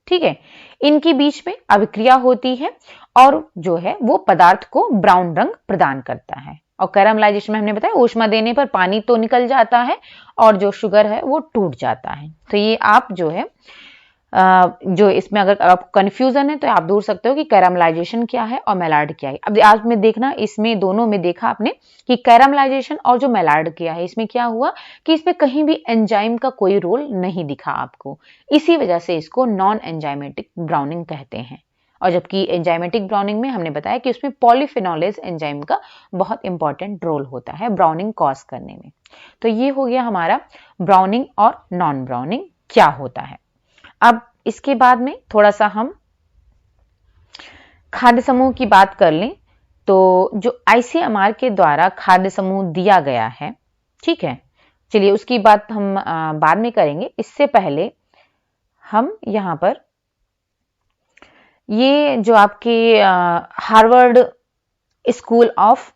ठीक है, इनके बीच में अभिक्रिया होती है और जो है वो पदार्थ को ब्राउन रंग प्रदान करता है। और कैरामलाइजेशन में हमने बताया ऊष्मा देने पर पानी तो निकल जाता है और जो शुगर है वो टूट जाता है। तो ये आप जो है जो इसमें अगर आपको कंफ्यूजन है तो आप ढूंढ सकते हो कि कैरामलाइजेशन क्या है और मेलार्ड क्या है। अब आज में देखना, इसमें दोनों में देखा आपने कि कैरामलाइजेशन और जो मेलार्ड क्या है, इसमें क्या हुआ कि इसमें कहीं भी एंजाइम का कोई रोल नहीं दिखा आपको, इसी वजह से इसको नॉन एंजाइमेटिक ब्राउनिंग कहते हैं। और जबकि एंजाइमेटिक ब्राउनिंग में हमने बताया कि उसमें पॉलीफिनोलेज एंजाइम का बहुत इंपॉर्टेंट रोल होता है ब्राउनिंग कॉज करने में। तो ये हो गया हमारा ब्राउनिंग और नॉन ब्राउनिंग क्या होता है। अब इसके बाद में थोड़ा सा हम खाद्य समूह की बात कर लें। तो जो आईसीएमआर के द्वारा खाद्य समूह दिया गया है, ठीक है, चलिए उसकी बात हम बाद में करेंगे। इससे पहले हम यहां पर ये जो आपके Harvard school of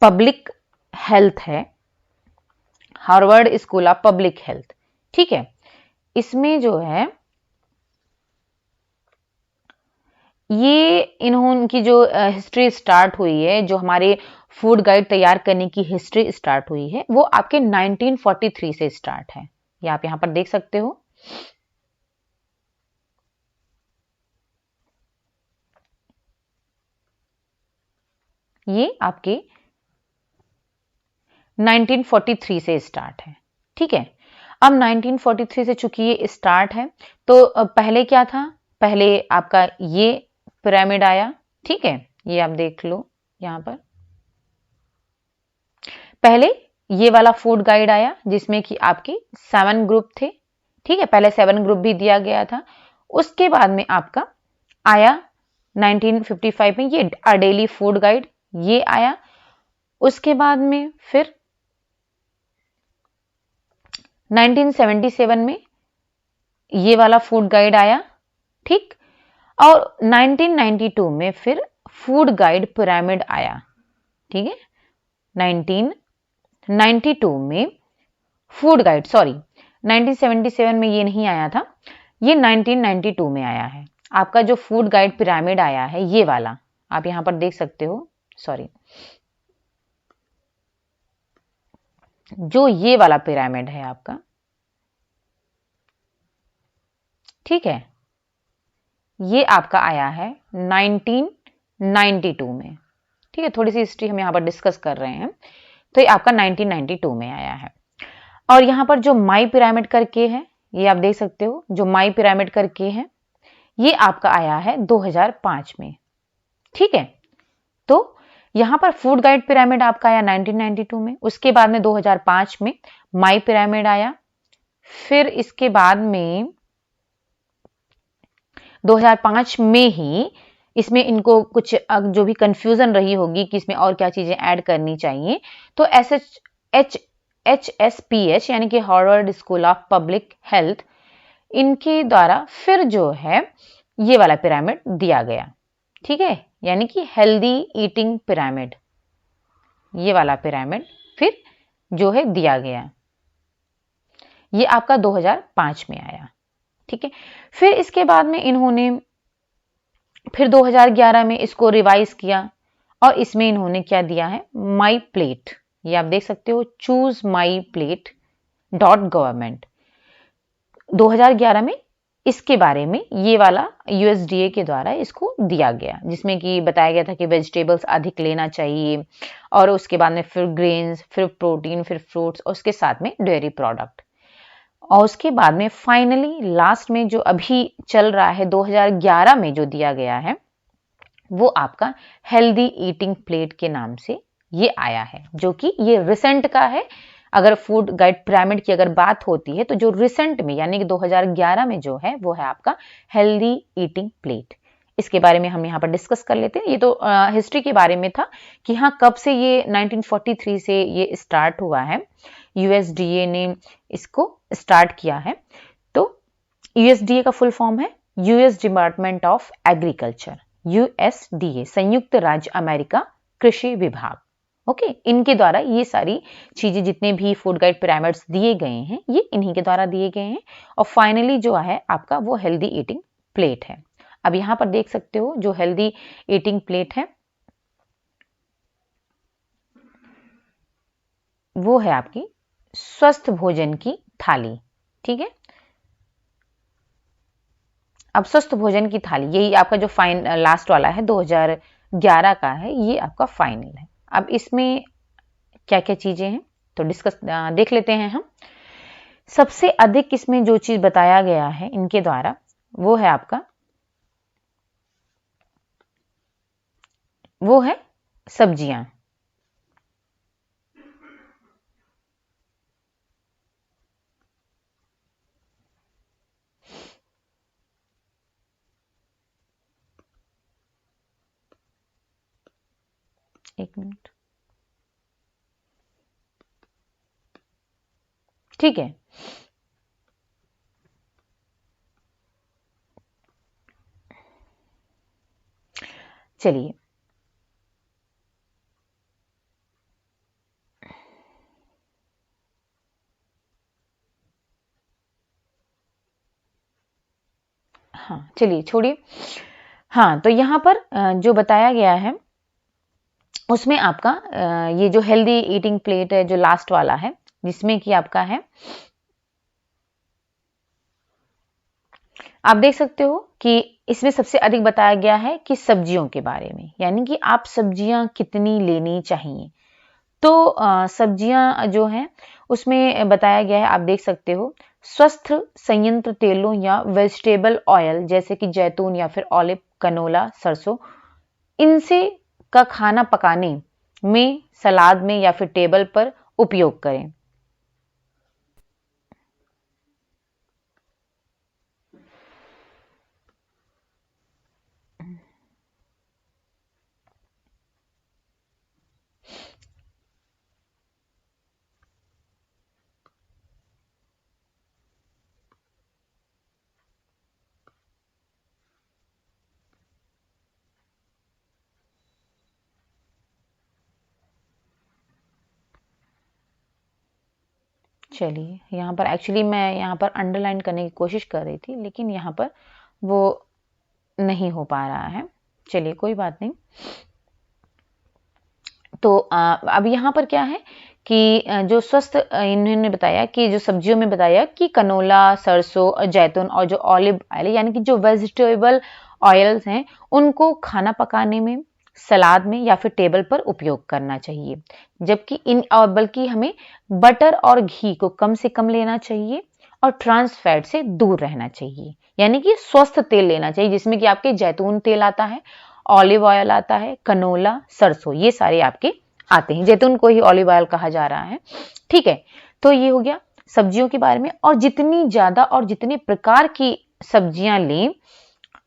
public health है, Harvard school of public health, ठीक है, इसमें जो है ये इन्होंने जो हिस्ट्री स्टार्ट हुई है, जो हमारे फूड गाइड तैयार करने की हिस्ट्री स्टार्ट हुई है, वो आपके 1943 से स्टार्ट है। ये आप यहां पर देख सकते हो। ये आपके 1943 से स्टार्ट है, ठीक है। अब 1943 से चूंकि ये स्टार्ट है तो पहले क्या था, पहले आपका ये पिरामिड आया, ठीक है, ये आप देख लो यहां पर। पहले ये वाला फूड गाइड आया जिसमें कि आपके 7 ग्रुप थे, ठीक है, पहले 7 ग्रुप भी दिया गया था। उसके बाद में आपका आया 1955 में ये डेली फूड गाइड, ये आया। उसके बाद में फिर 1977 में ये वाला फूड गाइड आया, ठीक, और 1992 में फिर फूड गाइड पिरामिड आया, ठीक है। 1992 में फूड गाइड, सॉरी 1977 में ये नहीं आया था, ये 1992 में आया है। आपका जो फूड गाइड पिरामिड आया है ये वाला आप यहां पर देख सकते हो, सॉरी, जो ये वाला पिरामिड है आपका, ठीक है, ये आपका आया है 1992 में, ठीक है। थोड़ी सी हिस्ट्री हम यहां पर डिस्कस कर रहे हैं, तो ये आपका 1992 में आया है। और यहां पर जो माई पिरामिड करके है, ये आप देख सकते हो, जो माई पिरामिड करके है ये आपका आया है 2005 में, ठीक है। तो यहां पर फूड गाइड पिरामिड आपका आया 1992 में, उसके बाद में 2005 में माई पिरामिड आया, फिर इसके बाद में 2005 में ही इसमें इनको कुछ जो भी कंफ्यूजन रही होगी कि इसमें और क्या चीजें ऐड करनी चाहिए, तो HSPH यानी कि Harvard school of public health, इनके द्वारा फिर जो है ये वाला पिरामिड दिया गया, ठीक है, यानी कि हेल्दी ईटिंग पिरामिड, ये वाला पिरामिड फिर जो है दिया गया, ये आपका 2005 में आया, ठीक है। फिर इसके बाद में इन्होंने फिर 2011 में इसको रिवाइज किया और इसमें इन्होंने क्या दिया है, माई प्लेट, ये आप देख सकते हो, चूज माई प्लेट .गवर्नमेंट। 2011 में इसके बारे में ये वाला यूएसडीए के द्वारा इसको दिया गया, जिसमें कि बताया गया था कि वेजिटेबल्स अधिक लेना चाहिए और उसके बाद में फिर ग्रेन्स, फिर प्रोटीन, फिर फ्रूट्स और उसके साथ में डेयरी प्रोडक्ट। और उसके बाद में फाइनली लास्ट में जो अभी चल रहा है 2011 में जो दिया गया है वो आपका हेल्दी ईटिंग प्लेट के नाम से ये आया है, जो कि ये रिसेंट का है। अगर फूड गाइड पिरामिड की अगर बात होती है तो जो रिसेंट में यानी कि 2011 में जो है वो है आपका हेल्दी ईटिंग प्लेट। इसके बारे में हम यहाँ पर डिस्कस कर लेते हैं। ये तो हिस्ट्री के बारे में था कि हाँ कब से ये 1943 से ये स्टार्ट हुआ है, यूएसडीए ने इसको स्टार्ट किया है। तो यूएसडीए का फुल फॉर्म है US department of agriculture, USDA, संयुक्त राज्य अमेरिका कृषि विभाग। ओके, इनके द्वारा ये सारी चीजें जितने भी फूड गाइड पिरामिड्स दिए गए हैं ये इन्हीं के द्वारा दिए गए हैं। और फाइनली जो है आपका वो हेल्दी ईटिंग प्लेट है। अब यहां पर देख सकते हो जो हेल्दी ईटिंग प्लेट है वो है आपकी स्वस्थ भोजन की थाली, ठीक है। अब स्वस्थ भोजन की थाली यही आपका जो लास्ट वाला है 2011 का है, ये आपका फाइनल है। अब इसमें क्या क्या चीजें हैं तो देख लेते हैं हम। सबसे अधिक इसमें जो चीज बताया गया है इनके द्वारा वो है आपका, वो है सब्जियां। एक मिनट, ठीक है। चलिए हाँ चलिए छोड़िए। हाँ तो यहाँ पर जो बताया गया है उसमें आपका ये जो हेल्दी ईटिंग प्लेट है जो लास्ट वाला है, जिसमें कि आपका है, आप देख सकते हो कि इसमें सबसे अधिक बताया गया है कि सब्जियों के बारे में, यानी कि आप सब्जियां कितनी लेनी चाहिए। तो सब्जियां जो हैं उसमें बताया गया है, आप देख सकते हो, स्वस्थ संयंत्र तेलों या वेजिटेबल ऑयल जैसे कि जैतून या फिर ऑलिव, कनोला, सरसों, इनसे का खाना पकाने में, सलाद में या फिर टेबल पर उपयोग करें। चलिए यहाँ पर एक्चुअली मैं यहाँ पर अंडरलाइन करने की कोशिश कर रही थी लेकिन यहाँ पर वो नहीं हो पा रहा है। चलिए कोई बात नहीं। तो अब यहाँ पर क्या है कि जो स्वस्थ इन्होंने बताया कि जो सब्जियों में बताया कि कनोला, सरसों, जैतून और जो ऑलिव ऑयल यानी कि जो वेजिटेबल ऑयल्स हैं उनको खाना पकाने में, सलाद में या फिर टेबल पर उपयोग करना चाहिए। जबकि बल्कि हमें बटर और घी को कम से कम लेना चाहिए और ट्रांस फैट से दूर रहना चाहिए, यानी कि स्वस्थ तेल लेना चाहिए जिसमें कि आपके जैतून तेल आता है, ऑलिव ऑयल आता है, कनोला, सरसों, ये सारे आपके आते हैं। जैतून को ही ऑलिव ऑयल कहा जा रहा है, ठीक है। तो ये हो गया सब्जियों के बारे में। और जितनी ज्यादा और जितने प्रकार की सब्जियां लें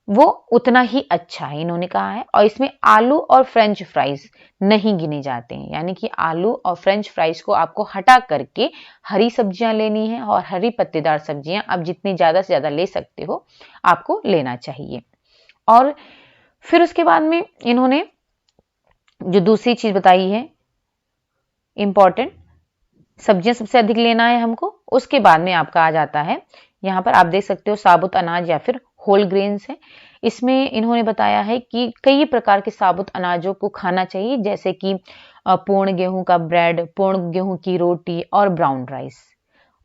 वो उतना ही अच्छा है, इन्होंने कहा है। और इसमें आलू और फ्रेंच फ्राइज नहीं गिने जाते हैं, यानी कि आलू और फ्रेंच फ्राइज को आपको हटा करके हरी सब्जियां लेनी है और हरी पत्तेदार सब्जियां आप जितनी ज्यादा से ज्यादा ले सकते हो आपको लेना चाहिए। और फिर उसके बाद में इन्होंने जो दूसरी चीज बताई है इंपॉर्टेंट, सब्जियां सबसे अधिक लेना है हमको। उसके बाद में आपका आ जाता है, यहाँ पर आप देख सकते हो साबुत अनाज या फिर होल ग्रेन्स है। इसमें इन्होंने बताया है कि कई प्रकार के साबुत अनाजों को खाना चाहिए, जैसे कि पूर्ण गेहूं का ब्रेड, पूर्ण गेहूं की रोटी और ब्राउन राइस,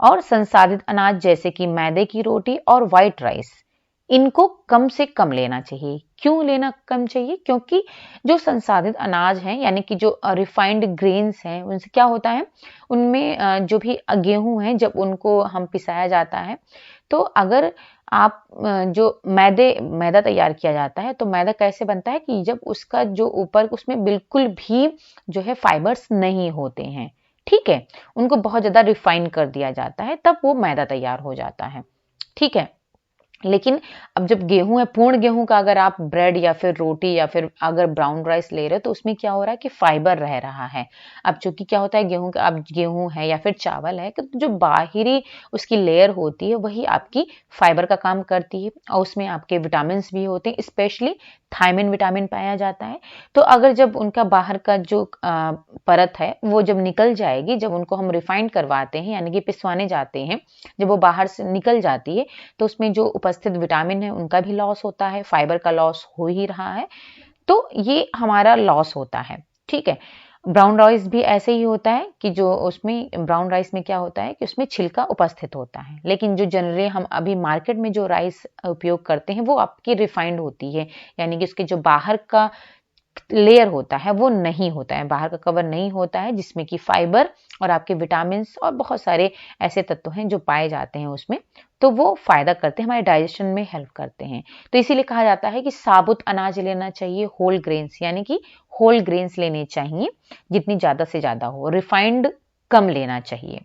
और संसाधित अनाज जैसे कि मैदे की रोटी और व्हाइट राइस, इनको कम से कम लेना चाहिए। क्यों लेना कम चाहिए? क्योंकि जो संसाधित अनाज हैं यानी कि जो रिफाइंड ग्रेन्स हैं, उनसे क्या होता है, उनमें जो भी गेहूं है जब उनको हम पिसाया जाता है, तो अगर आप जो मैदा तैयार किया जाता है, तो मैदा कैसे बनता है कि जब उसका जो ऊपर उसमें बिल्कुल भी जो है फाइबर्स नहीं होते हैं, ठीक है, उनको बहुत ज्यादा रिफाइन कर दिया जाता है, तब वो मैदा तैयार हो जाता है, ठीक है। लेकिन अब जब गेहूं है, पूर्ण गेहूं का अगर आप ब्रेड या फिर रोटी या फिर अगर ब्राउन राइस ले रहे हो, तो उसमें क्या हो रहा है कि फाइबर रह रहा है। अब चूंकि क्या होता है, गेहूं का, अब गेहूं है या फिर चावल है, तो जो बाहरी उसकी लेयर होती है वही आपकी फाइबर का काम करती है, और उसमें आपके विटामिन भी होते हैं, स्पेशली थायमिन विटामिन पाया जाता है। तो अगर जब उनका बाहर का जो परत है वो जब निकल जाएगी, जब उनको हम रिफाइंड करवाते हैं यानी कि पिसवाने जाते हैं, जब वो बाहर से निकल जाती है, तो उसमें जो उपस्थित विटामिन है उनका भी लॉस होता है, फाइबर का लॉस हो ही रहा है, तो ये हमारा लॉस होता है, ठीक है। ब्राउन राइस भी ऐसे ही होता है कि जो उसमें ब्राउन राइस में क्या होता है कि उसमें छिलका उपस्थित होता है, लेकिन जो जनरली हम अभी मार्केट में जो राइस उपयोग करते हैं वो आपकी रिफाइंड होती है, यानी कि उसके जो बाहर का लेयर होता है वो नहीं होता है, बाहर का कवर नहीं होता है, जिसमें कि फाइबर और आपके विटामिन और बहुत सारे ऐसे तत्व हैं जो पाए जाते हैं उसमें, तो वो फायदा करते हैं, हमारे डाइजेशन में हेल्प करते हैं। तो इसीलिए कहा जाता है कि साबुत अनाज लेना चाहिए, होल ग्रेन्स यानी कि होल ग्रेन्स लेने चाहिए, जितनी ज्यादा से ज्यादा हो, रिफाइंड कम लेना चाहिए।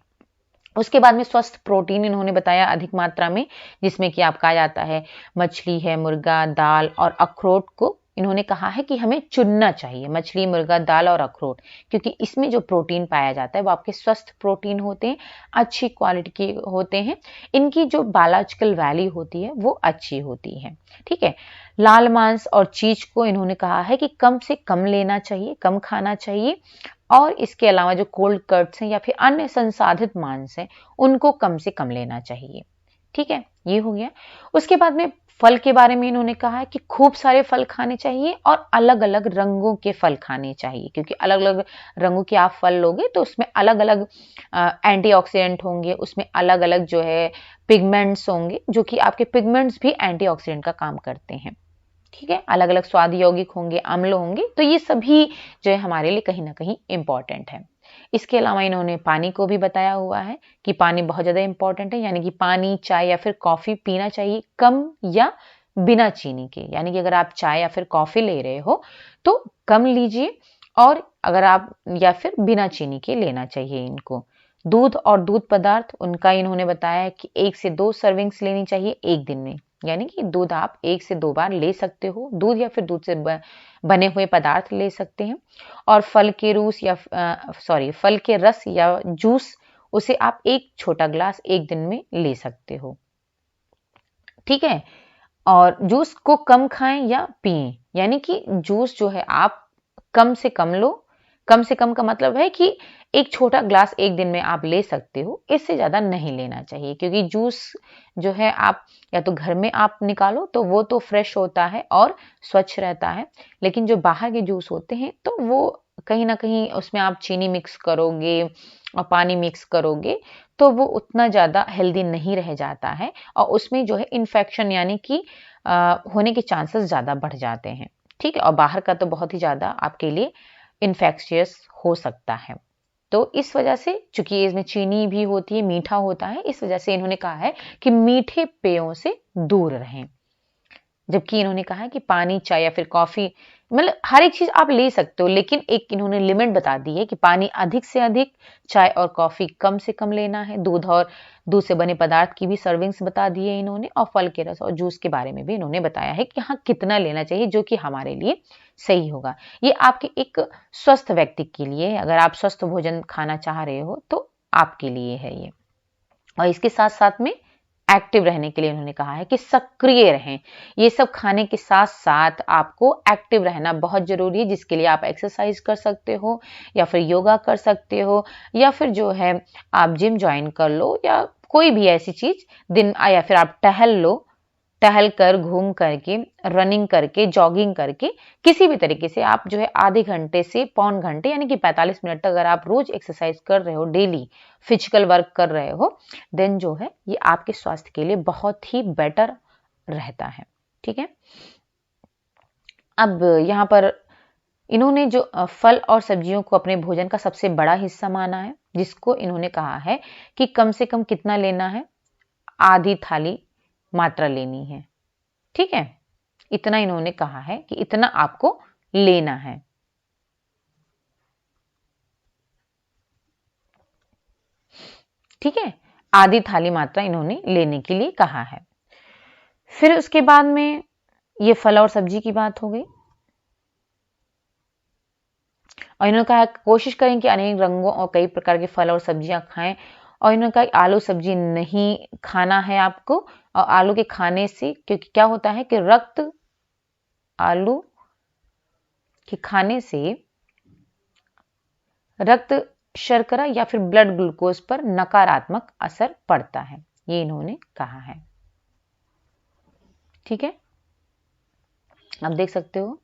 उसके बाद में स्वस्थ प्रोटीन इन्होंने बताया अधिक मात्रा में, जिसमें कि आपका आ जाता है मछली है, मुर्गा, दाल और अखरोट को इन्होंने कहा है कि हमें चुनना चाहिए, मछली, मुर्गा, दाल और अखरोट, क्योंकि इसमें जो प्रोटीन पाया जाता है वो आपके स्वस्थ प्रोटीन होते हैं, अच्छी क्वालिटी के होते हैं, इनकी जो बायोलॉजिकल वैल्यू होती है वो अच्छी होती है, ठीक है। लाल मांस और चीज को इन्होंने कहा है कि कम से कम लेना चाहिए, कम खाना चाहिए, और इसके अलावा जो कोल्ड कट्स हैं या फिर अन्य संसाधित मांस हैं उनको कम से कम लेना चाहिए, ठीक है, ये हो गया। उसके बाद में फल के बारे में इन्होंने कहा है कि खूब सारे फल खाने चाहिए और अलग अलग रंगों के फल खाने चाहिए, क्योंकि अलग अलग रंगों के आप फल लोगे तो उसमें अलग अलग एंटीऑक्सीडेंट होंगे, उसमें अलग अलग जो है पिगमेंट्स होंगे, जो कि आपके पिगमेंट्स भी एंटीऑक्सीडेंट का काम करते हैं, ठीक है। अलग अलग स्वाद यौगिक होंगे, अम्ल होंगे, तो ये सभी जो है हमारे लिए कहीं ना कहीं इंपॉर्टेंट है। इसके अलावा इन्होंने पानी को भी बताया हुआ है कि पानी बहुत ज्यादा इंपॉर्टेंट है, यानी कि पानी, चाय या फिर कॉफी पीना चाहिए कम या बिना चीनी के, यानी कि अगर आप चाय या फिर कॉफी ले रहे हो तो कम लीजिए, और अगर आप या फिर बिना चीनी के लेना चाहिए इनको। दूध और दूध पदार्थ उनका इन्होंने बताया कि 1 से 2 सर्विंग्स लेनी चाहिए एक दिन में, यानी कि दूध आप 1 से 2 बार ले सकते हो, दूध या फिर दूध से बने हुए पदार्थ ले सकते हैं। और फल के रस या जूस, उसे आप 1 छोटा ग्लास एक दिन में ले सकते हो, ठीक है। और जूस को कम खाएं या पिएं, यानी कि जूस जो है आप कम से कम लो, कम से कम का मतलब है कि 1 छोटा ग्लास एक दिन में आप ले सकते हो, इससे ज्यादा नहीं लेना चाहिए, क्योंकि जूस जो है आप या तो घर में आप निकालो तो वो तो फ्रेश होता है और स्वच्छ रहता है, लेकिन जो बाहर के जूस होते हैं तो वो कहीं ना कहीं उसमें आप चीनी मिक्स करोगे और पानी मिक्स करोगे, तो वो उतना ज्यादा हेल्दी नहीं रह जाता है, और उसमें जो है इन्फेक्शन यानी कि होने के चांसेस ज्यादा बढ़ जाते हैं, ठीक है। और बाहर का तो बहुत ही ज्यादा आपके लिए इन्फेक्शियस हो सकता है। तो इस वजह से, चूंकि इसमें चीनी भी होती है, मीठा होता है, इस वजह से इन्होंने कहा है कि मीठे पेयों से दूर रहें। जबकि इन्होंने कहा है कि पानी, चाय या फिर कॉफी, मतलब हर एक चीज आप ले सकते हो, लेकिन एक इन्होंने लिमिट बता दी है कि पानी अधिक से अधिक, चाय और कॉफी कम से कम लेना है, दूध और दूध से बने पदार्थ की भी सर्विंग्स बता दी है इन्होंने, और फल के रस और जूस के बारे में भी इन्होंने बताया है कि हाँ कितना लेना चाहिए जो कि हमारे लिए सही होगा। ये आपके एक स्वस्थ व्यक्ति के लिए, अगर आप स्वस्थ भोजन खाना चाह रहे हो तो आपके लिए है ये। और इसके साथ साथ में एक्टिव रहने के लिए उन्होंने कहा है कि सक्रिय रहें। ये सब खाने के साथ साथ आपको एक्टिव रहना बहुत जरूरी है, जिसके लिए आप एक्सरसाइज कर सकते हो या फिर योगा कर सकते हो या फिर जो है आप जिम ज्वाइन कर लो या कोई भी ऐसी चीज दिन या फिर आप टहल लो, टहल कर, घूम करके, रनिंग करके, जॉगिंग करके, किसी भी तरीके से आप जो है आधे घंटे से पौन घंटे यानी कि 45 मिनट अगर आप रोज एक्सरसाइज कर रहे हो, डेली फिजिकल वर्क कर रहे हो, देन जो है ये आपके स्वास्थ्य के लिए बहुत ही बेटर रहता है। ठीक है। अब यहाँ पर इन्होंने जो फल और सब्जियों को अपने भोजन का सबसे बड़ा हिस्सा माना है, जिसको इन्होंने कहा है कि कम से कम कितना लेना है, आधी थाली मात्रा लेनी है। ठीक है, इतना इन्होंने कहा है कि इतना आपको लेना है। ठीक है, आधी थाली मात्रा इन्होंने लेने के लिए कहा है। फिर उसके बाद में ये फल और सब्जी की बात हो गई और इन्होंने कहा कोशिश करें कि अनेक रंगों और कई प्रकार के फल और सब्जियां खाएं और इन्होंने कहा आलू सब्जी नहीं खाना है आपको, और आलू के खाने से क्योंकि क्या होता है कि आलू के खाने से रक्त शर्करा या फिर ब्लड ग्लूकोज पर नकारात्मक असर पड़ता है, ये इन्होंने कहा है। ठीक है, आप देख सकते हो।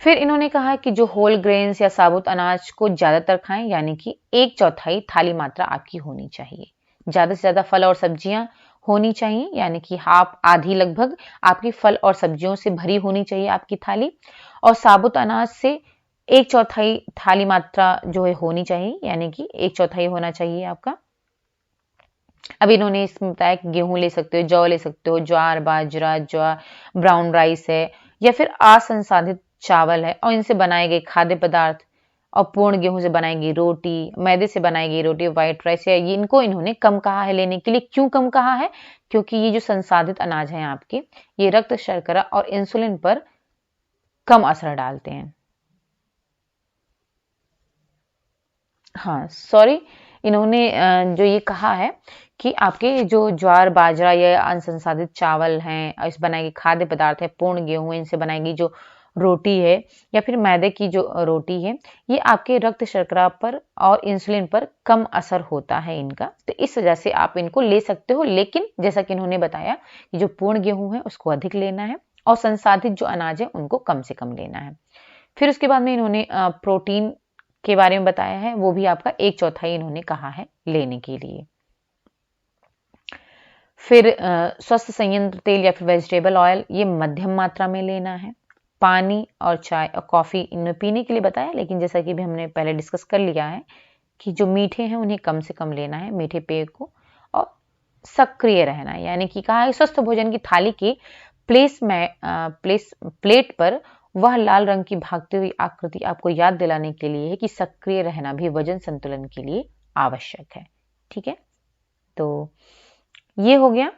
फिर इन्होंने कहा कि जो होल ग्रेन्स या साबुत अनाज को ज्यादातर खाएं, यानी कि 1/4 थाली मात्रा आपकी होनी चाहिए। ज्यादा से ज्यादा फल और सब्जियां होनी चाहिए, यानी कि हाफ आधी लगभग आपकी फल और सब्जियों से भरी होनी चाहिए आपकी थाली, और साबुत अनाज से 1/4 थाली मात्रा जो है होनी चाहिए, यानी कि 1/4 होना चाहिए आपका। अब इन्होंने इसमें बताया कि गेहूं ले सकते हो, जौ ले सकते हो, ज्वार, बाजरा, ब्राउन राइस है या फिर असंसाधित चावल है, और इनसे बनाए गए खाद्य पदार्थ और पूर्ण गेहूं से बनाई गई रोटी, मैदे से बनाई गई रोटी, व्हाइट राइस है, ये इनको इन्होंने कम कहा है लेने के लिए। क्यों कम कहा है? क्योंकि ये जो संसाधित अनाज है आपके, ये रक्त शर्करा और इंसुलिन पर कम असर डालते हैं। हाँ सॉरी, इन्होंने जो ये कहा है कि आपके जो ज्वार, बाजरा या अनसंसाधित चावल हैं, इस बनाई गई खाद्य पदार्थ है, पूर्ण गेहूं, इनसे बनाई गई जो रोटी है या फिर मैदे की जो रोटी है, ये आपके रक्त शर्करा पर और इंसुलिन पर कम असर होता है इनका, तो इस वजह से आप इनको ले सकते हो, लेकिन जैसा कि इन्होंने बताया कि जो पूर्ण गेहूं है उसको अधिक लेना है और संसाधित जो अनाज है उनको कम से कम लेना है। फिर उसके बाद में इन्होंने प्रोटीन के बारे में बताया है, वो भी आपका 1/4 इन्होंने कहा है लेने के लिए। फिर स्वस्थ संयंत्र तेल या फिर वेजिटेबल ऑयल, ये मध्यम मात्रा में लेना है। पानी और चाय और कॉफी इन्हें पीने के लिए बताया, लेकिन जैसा कि भी हमने पहले डिस्कस कर लिया है कि जो मीठे हैं उन्हें कम से कम लेना है, मीठे पेय को, और सक्रिय रहना है, यानी कि कहा है स्वस्थ भोजन की थाली की प्लेट पर वह लाल रंग की भागती हुई आकृति आपको याद दिलाने के लिए है कि सक्रिय रहना भी वजन संतुलन के लिए आवश्यक है। ठीक है, तो ये हो गया।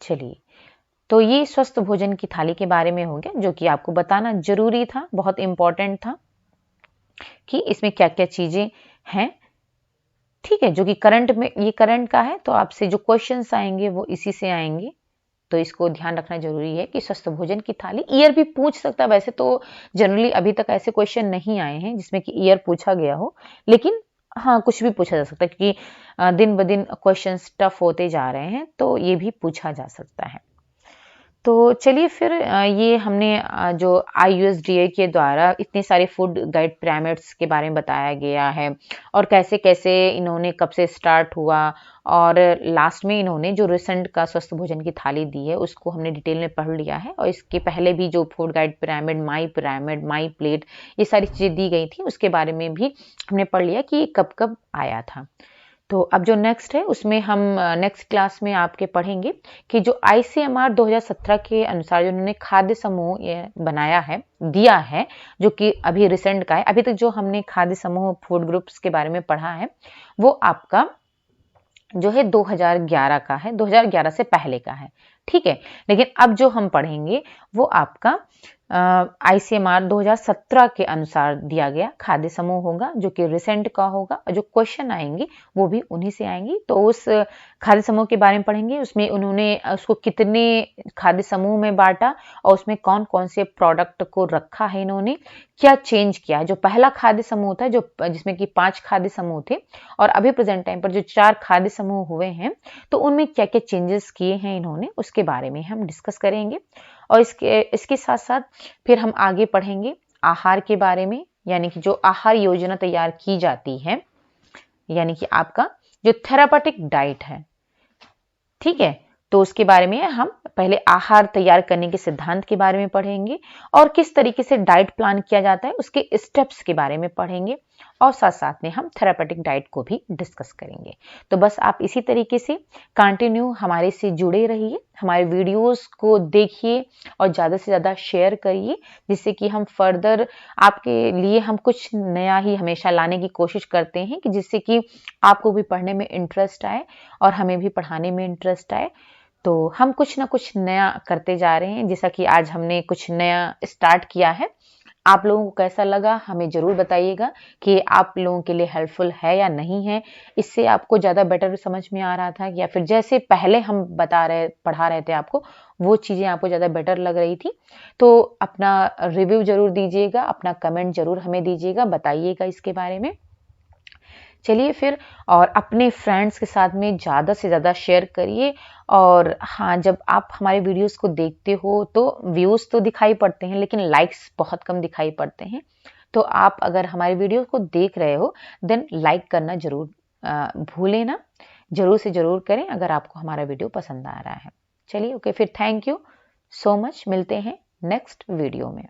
चलिए, तो ये स्वस्थ भोजन की थाली के बारे में हो गया, जो कि आपको बताना जरूरी था, बहुत इंपॉर्टेंट था कि इसमें क्या क्या चीजें हैं। ठीक है, जो कि करंट में, ये करंट का है, तो आपसे जो क्वेश्चंस आएंगे वो इसी से आएंगे, तो इसको ध्यान रखना जरूरी है कि स्वस्थ भोजन की थाली, ईयर भी पूछ सकता है। वैसे तो जनरली अभी तक ऐसे क्वेश्चन नहीं आए हैं जिसमें कि ईयर पूछा गया हो, लेकिन हाँ कुछ भी पूछा जा सकता है, क्योंकि दिन ब दिन क्वेश्चन टफ होते जा रहे हैं, तो ये भी पूछा जा सकता है। तो चलिए फिर ये हमने जो IUSDA के द्वारा इतने सारे फूड गाइड पिरामिड्स के बारे में बताया गया है और कैसे कैसे इन्होंने कब से स्टार्ट हुआ, और लास्ट में इन्होंने जो रिसेंट का स्वस्थ भोजन की थाली दी है उसको हमने डिटेल में पढ़ लिया है, और इसके पहले भी जो food guide pyramid, my plate, ये सारी चीज़ें दी गई थी, उसके बारे में भी हमने पढ़ लिया कि ये कब कब आया था। तो अब जो नेक्स्ट है उसमें हम नेक्स्ट क्लास में आपके पढ़ेंगे कि जो ICMR 2017 के अनुसार जो उन्होंने खाद्य समूह ये बनाया है, दिया है, जो कि अभी रिसेंट का है, अभी तक जो हमने खाद्य समूह फूड ग्रुप्स के बारे में पढ़ा है वो आपका जो है 2011 का है, 2011 से पहले का है। ठीक है, लेकिन अब जो हम पढ़ेंगे वो आपका ICMR 2017 के अनुसार दिया गया खाद्य समूह होगा, जो कि रिसेंट का होगा। जो क्वेश्चन आएंगे वो भी उन्हीं से आएंगी। तो उस खाद्य समूह के बारे में पढ़ेंगे, उसमें उन्होंने उसको कितने खाद्य समूह में बांटा और उसमें कौन कौन से प्रोडक्ट को रखा है, इन्होंने क्या चेंज किया है। जो पहला खाद्य समूह था, जो जिसमें कि 5 खाद्य समूह थे, और अभी प्रेजेंट टाइम पर जो 4 खाद्य समूह हुए हैं, तो उनमें क्या क्या चेंजेस किए हैं इन्होंने, उसके बारे में हम डिस्कस करेंगे। और इसके साथ साथ फिर हम आगे पढ़ेंगे आहार के बारे में, यानी कि जो आहार योजना तैयार की जाती है, यानी कि आपका जो थेरापेटिक डाइट है, ठीक है। तो उसके बारे में हम पहले आहार तैयार करने के सिद्धांत के बारे में पढ़ेंगे और किस तरीके से डाइट प्लान किया जाता है उसके स्टेप्स के बारे में पढ़ेंगे, और साथ साथ में हम थेरापेटिक डाइट को भी डिस्कस करेंगे। तो बस आप इसी तरीके से कंटिन्यू हमारे से जुड़े रहिए, हमारे वीडियोस को देखिए और ज़्यादा से ज़्यादा शेयर करिए, जिससे कि हम फर्दर आपके लिए हम कुछ नया ही हमेशा लाने की कोशिश करते हैं, कि जिससे कि आपको भी पढ़ने में इंटरेस्ट आए और हमें भी पढ़ाने में इंटरेस्ट आए। तो हम कुछ ना कुछ नया करते जा रहे हैं, जैसा कि आज हमने कुछ नया स्टार्ट किया है। आप लोगों को कैसा लगा हमें ज़रूर बताइएगा कि आप लोगों के लिए हेल्पफुल है या नहीं है। इससे आपको ज़्यादा बेटर समझ में आ रहा था, या फिर जैसे पहले हम पढ़ा रहे थे आपको, वो चीज़ें आपको ज़्यादा बेटर लग रही थी। तो अपना रिव्यू ज़रूर दीजिएगा, अपना कमेंट ज़रूर हमें दीजिएगा, बताइएगा इसके बारे में। चलिए फिर, और अपने फ्रेंड्स के साथ में ज़्यादा से ज़्यादा शेयर करिए। और हाँ, जब आप हमारे वीडियोस को देखते हो तो व्यूज़ तो दिखाई पड़ते हैं, लेकिन लाइक्स बहुत कम दिखाई पड़ते हैं। तो आप अगर हमारे वीडियो को देख रहे हो, देन लाइक करना ज़रूर भूलें ना, ज़रूर से ज़रूर करें अगर आपको हमारा वीडियो पसंद आ रहा है। चलिए ओके, फिर थैंक यू सो मच, मिलते हैं नेक्स्ट वीडियो में।